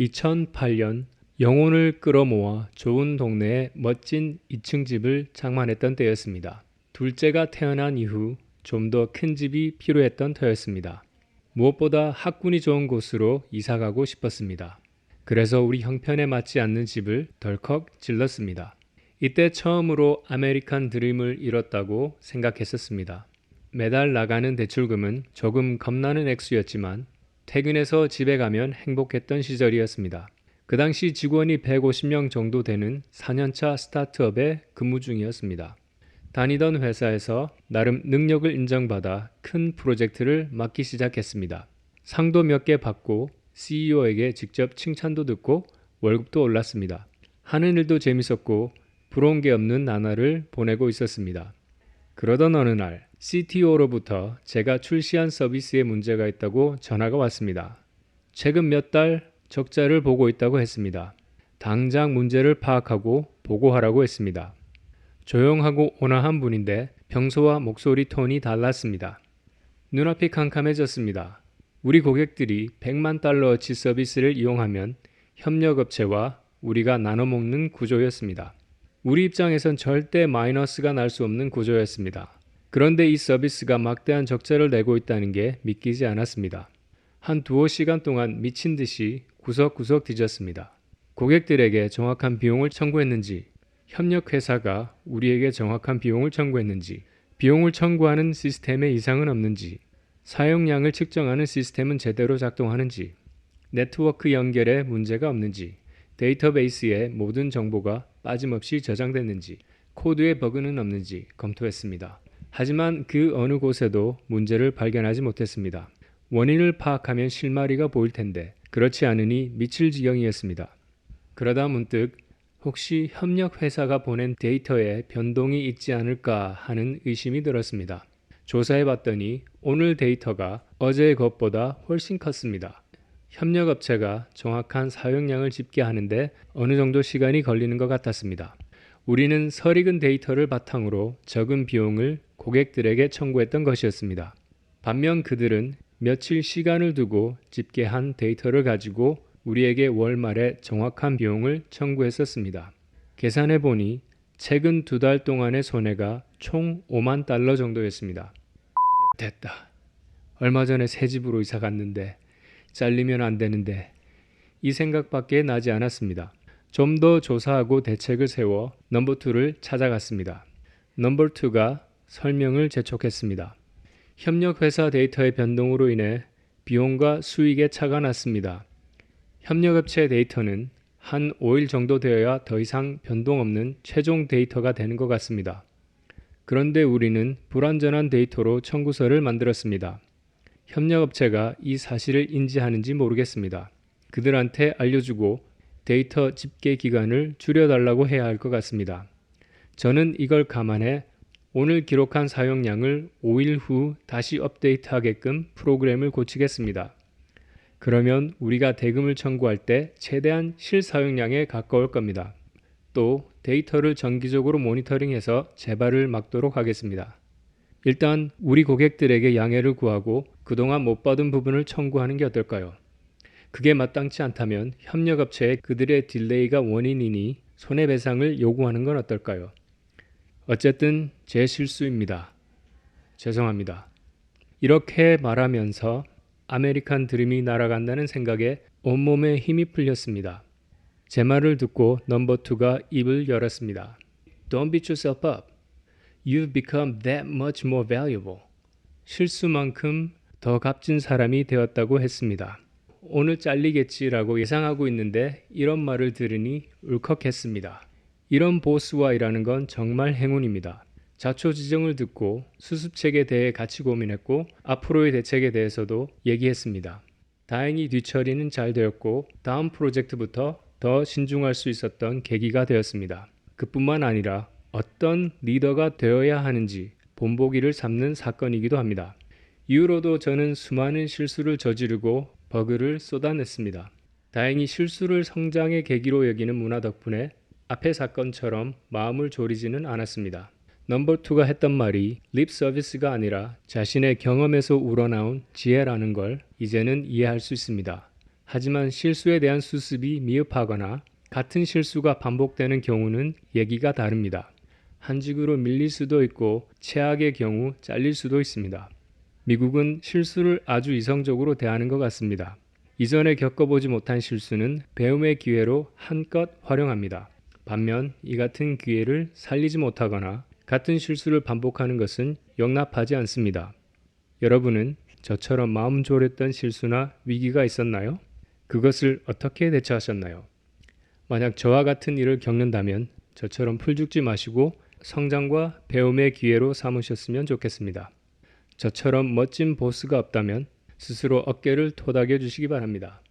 2008년 영혼을 끌어모아 좋은 동네에 멋진 2층 집을 장만했던 때였습니다. 둘째가 태어난 이후 좀 더 큰 집이 필요했던 터였습니다. 무엇보다 학군이 좋은 곳으로 이사가고 싶었습니다. 그래서 우리 형편에 맞지 않는 집을 덜컥 질렀습니다. 이때 처음으로 아메리칸 드림을 이뤘다고 생각했었습니다. 매달 나가는 대출금은 조금 겁나는 액수였지만 퇴근해서 집에 가면 행복했던 시절이었습니다. 그 당시 직원이 150명 정도 되는 4년차 스타트업에 근무 중이었습니다. 다니던 회사에서 나름 능력을 인정받아 큰 프로젝트를 맡기 시작했습니다. 상도 몇 개 받고 CEO에게 직접 칭찬도 듣고 월급도 올랐습니다. 하는 일도 재밌었고 부러운 게 없는 나날을 보내고 있었습니다. 그러던 어느 날 CTO로부터 제가 출시한 서비스에 문제가 있다고 전화가 왔습니다. 최근 몇 달 적자를 보고 있다고 했습니다. 당장 문제를 파악하고 보고하라고 했습니다. 조용하고 온화한 분인데 평소와 목소리 톤이 달랐습니다. 눈앞이 캄캄해졌습니다. 우리 고객들이 100만 달러어치 서비스를 이용하면 협력업체와 우리가 나눠먹는 구조였습니다. 우리 입장에선 절대 마이너스가 날 수 없는 구조였습니다. 그런데 이 서비스가 막대한 적자를 내고 있다는 게 믿기지 않았습니다. 한 두어 시간 동안 미친 듯이 구석구석 뒤졌습니다. 고객들에게 정확한 비용을 청구했는지, 협력회사가 우리에게 정확한 비용을 청구했는지, 비용을 청구하는 시스템에 이상은 없는지, 사용량을 측정하는 시스템은 제대로 작동하는지, 네트워크 연결에 문제가 없는지, 데이터베이스에 모든 정보가 빠짐없이 저장됐는지, 코드에 버그는 없는지 검토했습니다. 하지만 그 어느 곳에도 문제를 발견하지 못했습니다. 원인을 파악하면 실마리가 보일 텐데 그렇지 않으니 미칠 지경이었습니다. 그러다 문득 혹시 협력회사가 보낸 데이터에 변동이 있지 않을까 하는 의심이 들었습니다. 조사해봤더니 오늘 데이터가 어제의 것보다 훨씬 컸습니다. 협력업체가 정확한 사용량을 집계하는데 어느 정도 시간이 걸리는 것 같았습니다. 우리는 설익은 데이터를 바탕으로 적은 비용을 고객들에게 청구했던 것이었습니다. 반면 그들은 며칠 시간을 두고 집계한 데이터를 가지고 우리에게 월말에 정확한 비용을 청구했었습니다. 계산해보니 최근 2달 동안의 손해가 총 5만 달러 정도였습니다. 됐다. 얼마 전에 새 집으로 이사 갔는데 잘리면 안 되는데 이 생각밖에 나지 않았습니다. 좀 더 조사하고 대책을 세워 넘버2를 찾아갔습니다. 넘버2가 설명을 재촉했습니다. 협력회사 데이터의 변동으로 인해 비용과 수익에 차가 났습니다. 협력업체 데이터는 한 5일 정도 되어야 더 이상 변동 없는 최종 데이터가 되는 것 같습니다. 그런데 우리는 불완전한 데이터로 청구서를 만들었습니다. 협력업체가 이 사실을 인지하는지 모르겠습니다. 그들한테 알려주고 데이터 집계 기간을 줄여달라고 해야 할 것 같습니다. 저는 이걸 감안해 오늘 기록한 사용량을 5일 후 다시 업데이트하게끔 프로그램을 고치겠습니다. 그러면 우리가 대금을 청구할 때 최대한 실사용량에 가까울 겁니다. 또 데이터를 정기적으로 모니터링해서 재발을 막도록 하겠습니다. 일단 우리 고객들에게 양해를 구하고 그동안 못 받은 부분을 청구하는 게 어떨까요? 그게 마땅치 않다면 협력업체에 그들의 딜레이가 원인이니 손해배상을 요구하는 건 어떨까요? 어쨌든 제 실수입니다. 죄송합니다. 이렇게 말하면서 아메리칸 드림이 날아간다는 생각에 온몸에 힘이 풀렸습니다. 제 말을 듣고 넘버2가 입을 열었습니다. Don't beat yourself up. You've become that much more valuable. 실수만큼 더 값진 사람이 되었다고 했습니다. 오늘 잘리겠지라고 예상하고 있는데 이런 말을 들으니 울컥했습니다. 이런 보스와 일하는 건 정말 행운입니다. 자초지종을 듣고 수습책에 대해 같이 고민했고 앞으로의 대책에 대해서도 얘기했습니다. 다행히 뒤처리는 잘 되었고 다음 프로젝트부터 더 신중할 수 있었던 계기가 되었습니다. 그뿐만 아니라 어떤 리더가 되어야 하는지 본보기를 삼는 사건이기도 합니다. 이후로도 저는 수많은 실수를 저지르고 버그를 쏟아냈습니다. 다행히 실수를 성장의 계기로 여기는 문화 덕분에 앞의 사건처럼 마음을 졸이지는 않았습니다. 넘버2가 했던 말이 립 서비스가 아니라 자신의 경험에서 우러나온 지혜라는 걸 이제는 이해할 수 있습니다. 하지만 실수에 대한 수습이 미흡하거나 같은 실수가 반복되는 경우는 얘기가 다릅니다. 한직으로 밀릴 수도 있고 최악의 경우 잘릴 수도 있습니다. 미국은 실수를 아주 이성적으로 대하는 것 같습니다. 이전에 겪어보지 못한 실수는 배움의 기회로 한껏 활용합니다. 반면 이 같은 기회를 살리지 못하거나 같은 실수를 반복하는 것은 용납하지 않습니다. 여러분은 저처럼 마음 졸였던 실수나 위기가 있었나요? 그것을 어떻게 대처하셨나요? 만약 저와 같은 일을 겪는다면 저처럼 풀죽지 마시고 성장과 배움의 기회로 삼으셨으면 좋겠습니다. 저처럼 멋진 보스가 없다면 스스로 어깨를 토닥여 주시기 바랍니다.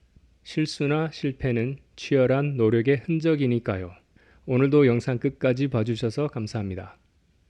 실수나 실패는 치열한 노력의 흔적이니까요. 오늘도 영상 끝까지 봐주셔서 감사합니다.